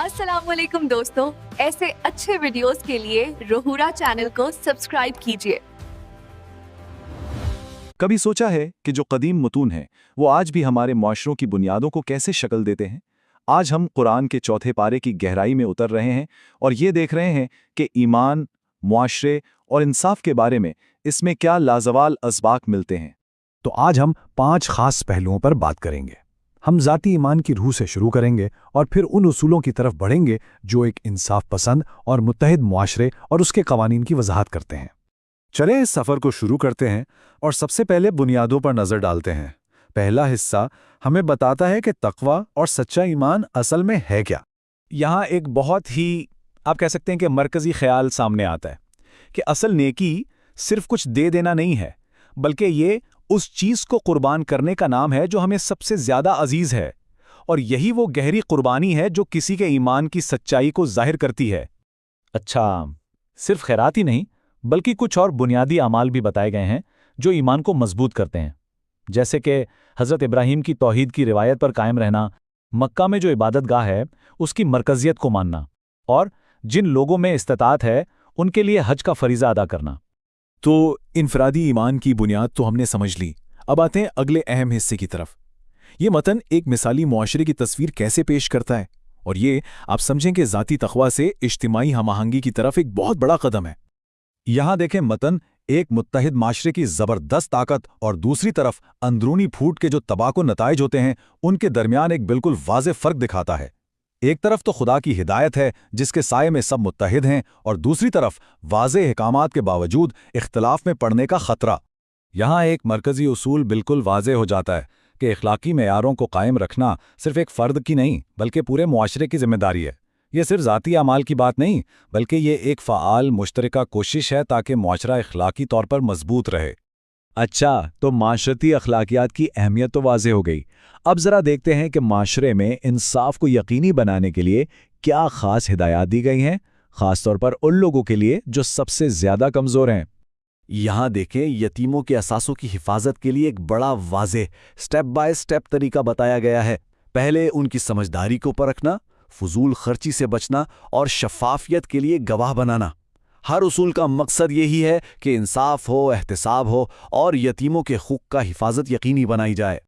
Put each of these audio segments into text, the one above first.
अस्सलाम वालेकुम दोस्तों, ऐसे अच्छे वीडियोस के लिए रोहूरा चैनल को सब्सक्राइब कीजिए। कभी सोचा है कि जो कदीम मतून हैं वो आज भी हमारे माशरों की बुनियादों को कैसे शक्ल देते हैं? आज हम कुरान के चौथे पारे की गहराई में उतर रहे हैं और ये देख रहे हैं कि ईमान, मुआशरे और इंसाफ के बारे में इसमें क्या लाजवाल असबाक मिलते हैं। तो आज हम 5 खास पहलुओं पर बात करेंगे। हम ज़ाती ईमान की रूह से शुरू करेंगे और फिर उन उसूलों की तरफ बढ़ेंगे जो एक इंसाफ पसंद और मुत्तहिद मुआशरे और उसके कवानीन की वजाहत करते हैं। चले इस सफ़र को शुरू करते हैं और सबसे पहले बुनियादों पर नज़र डालते हैं। पहला हिस्सा हमें बताता है कि तक़वा और सच्चा ईमान असल में है क्या। यहाँ एक बहुत ही आप कह सकते हैं कि मरकज़ी ख्याल सामने आता है कि असल नेकी सिर्फ कुछ दे देना नहीं है, बल्कि ये उस चीज़ को कुर्बान करने का नाम है जो हमें सबसे ज़्यादा अजीज़ है, और यही वो गहरी कुर्बानी है जो किसी के ईमान की सच्चाई को ज़ाहिर करती है। अच्छा, सिर्फ खैरात ही नहीं बल्कि कुछ और बुनियादी अमाल भी बताए गए हैं जो ईमान को मजबूत करते हैं, जैसे कि हज़रत इब्राहीम की तौहीद की रिवायत पर कायम रहना, मक्का में जो इबादत गाह है उसकी मरकज़ियत को मानना, और जिन लोगों में इस्तिताअत है उनके लिए हज का फरीज़ा अदा करना। तो इनफरादी ईमान की बुनियाद तो हमने समझ ली। अब आते हैं अगले अहम हिस्से की तरफ। ये मतन एक मिसाली मुआशरे की तस्वीर कैसे पेश करता है, और ये आप समझें कि ज़ाती तक़वा से इज्तिमाई हमआहंगी की तरफ एक बहुत बड़ा कदम है। यहाँ देखें, मतन एक मुत्तहिद माशरे की ज़बरदस्त ताकत और दूसरी तरफ अंदरूनी फूट के जो तबाको नताइज होते हैं उनके दरमियान एक बिल्कुल वाज़ेह फ़र्क दिखाता है। एक तरफ तो खुदा की हिदायत है जिसके साये में सब मुत्तहिद हैं, और दूसरी तरफ वाज़ेह अहकामात के बावजूद इख्तलाफ में पड़ने का ख़तरा। यहाँ एक मरकज़ी उसूल बिल्कुल वाज़ेह हो जाता है कि इखलाकी मेयारों को कायम रखना सिर्फ एक फ़र्द की नहीं बल्कि पूरे मुआशरे की जिम्मेदारी है। ये सिर्फ ज़ाती अमाल की बात नहीं बल्कि ये एक फ़आल मुश्तरका कोशिश है ताकि मुआशरा इखलाकी तौर पर मजबूत रहे। अच्छा, तो माशरती अखलाकियात की अहमियत तो वाज़ेह हो गई। अब ज़रा देखते हैं कि माशरे में इंसाफ को यकीनी बनाने के लिए क्या ख़ास हिदायत दी गई हैं, ख़ास तौर पर उन लोगों के लिए जो सबसे ज़्यादा कमज़ोर हैं। यहाँ देखें, यतीमों के असासों की हिफाजत के लिए एक बड़ा वाज़ेह स्टेप बाय स्टेप तरीका बताया गया है। पहले उनकी समझदारी को परखना, फजूल खर्ची से बचना और शफाफियत के लिए गवाह बनाना। हर उसूल का मकसद यही है कि इंसाफ हो, एहतिसाब हो और यतीमों के हुक्क का हिफाजत यकीनी बनाई जाए।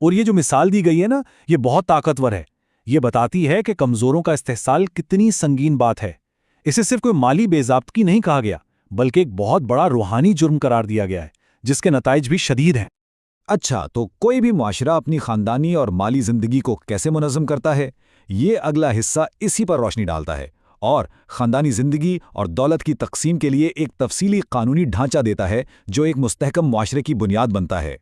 और ये जो मिसाल दी गई है ना, ये बहुत ताकतवर है। ये बताती है कि कमज़ोरों का इस्तेहसाल कितनी संगीन बात है। इसे सिर्फ कोई माली बेज़ाब्तगी नहीं कहा गया बल्कि एक बहुत बड़ा रूहानी जुर्म करार दिया गया है जिसके नताइज भी शदीद हैं। अच्छा, तो कोई भी मुआशरा अपनी ख़ानदानी और माली ज़िंदगी को कैसे मुनज़्ज़म करता है, ये अगला हिस्सा इसी पर रोशनी डालता है और ख़ानदानी ज़िंदगी और दौलत की तक़सीम के लिए एक तफसीली कानूनी ढांचा देता है जो एक मुस्तहकम मुआशरे की बुनियाद बनता है।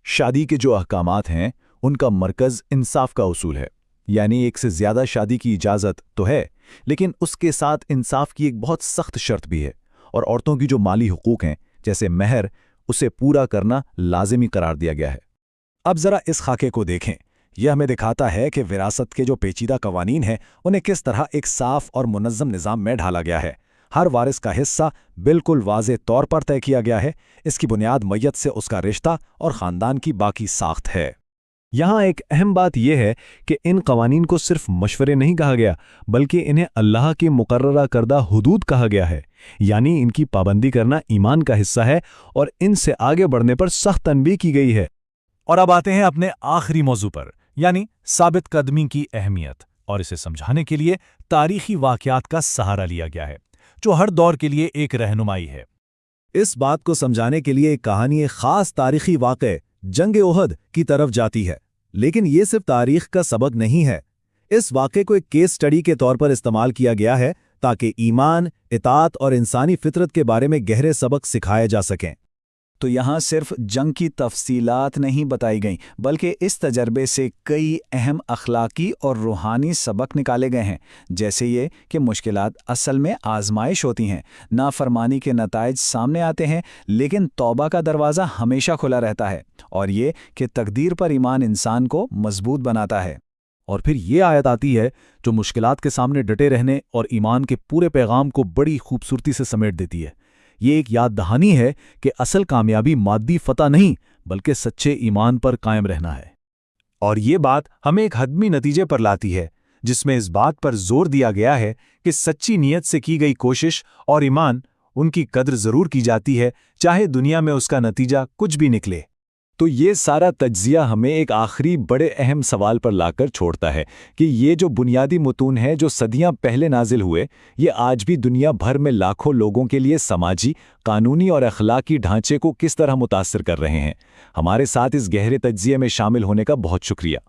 शादी के जो अहकामात हैं उनका मरकज़ इंसाफ का उसूल है, यानी एक से ज़्यादा शादी की इजाज़त तो है, लेकिन उसके साथ इंसाफ की एक बहुत सख्त शर्त भी है, और औरतों की जो माली हुकूक हैं जैसे महर, उसे पूरा करना लाजिमी करार दिया गया है। अब ज़रा इस खाके को देखें। यह हमें दिखाता है कि विरासत के जो पेचीदा कवानीन हैं उन्हें किस तरह एक साफ और मुनज़्ज़म निज़ाम में ढाला गया है। हर वारिस का हिस्सा बिल्कुल वाज़ेह तौर पर तय किया गया है। इसकी बुनियाद मैयत से उसका रिश्ता और ख़ानदान की बाकी साख्त है। यहाँ एक अहम बात यह है कि इन कवानीन को सिर्फ मशवरे नहीं कहा गया बल्कि इन्हें अल्लाह की मुकर्ररा करदा हुदूद कहा गया है, यानी इनकी पाबंदी करना ईमान का हिस्सा है और इनसे आगे बढ़ने पर सख्त तनबीह की गई है। और अब आते हैं अपने आखिरी मौजू पर, यानी साबित कदमी की अहमियत, और इसे समझाने के लिए तारीखी वाक़यात का सहारा लिया गया है जो हर दौर के लिए एक रहनुमाई है। इस बात को समझाने के लिए एक कहानी एक ख़ास तारीखी वाक़े जंग ओहद की तरफ जाती है, लेकिन ये सिर्फ तारीख का सबक नहीं है। इस वाक़े को एक केस स्टडी के तौर पर इस्तेमाल किया गया है ताकि ईमान, इताअत और इंसानी फितरत के बारे में गहरे सबक सिखाए जा सकें। तो यहाँ सिर्फ जंग की तफसीलात नहीं बताई गईं बल्कि इस तजर्बे से कई अहम अखलाकी और रूहानी सबक निकाले गए हैं, जैसे ये कि मुश्किलात असल में आजमाइश होती हैं, नाफरमानी के नताइज सामने आते हैं, लेकिन तौबा का दरवाज़ा हमेशा खुला रहता है, और ये कि तकदीर पर ईमान इंसान को मजबूत बनाता है। और फिर ये आयत आती है जो मुश्किलात के सामने डटे रहने और ईमान के पूरे पैगाम को बड़ी खूबसूरती से समेट देती है। ये एक याद दहानी है कि असल कामयाबी मादी फतह नहीं बल्कि सच्चे ईमान पर कायम रहना है। और ये बात हमें एक हतमी नतीजे पर लाती है। जिसमें इस बात पर जोर दिया गया है कि सच्ची नीयत से की गई कोशिश और ईमान उनकी कद्र जरूर की जाती है, चाहे दुनिया में उसका नतीजा कुछ भी निकले। तो ये सारा तज्जिया हमें एक आखिरी बड़े अहम सवाल पर लाकर छोड़ता है कि ये जो बुनियादी मुतून हैं जो सदियां पहले नाजिल हुए, ये आज भी दुनिया भर में लाखों लोगों के लिए समाजी, कानूनी और अखलाकी ढांचे को किस तरह मुतासिर कर रहे हैं। हमारे साथ इस गहरे तज्जिये में शामिल होने का बहुत शुक्रिया।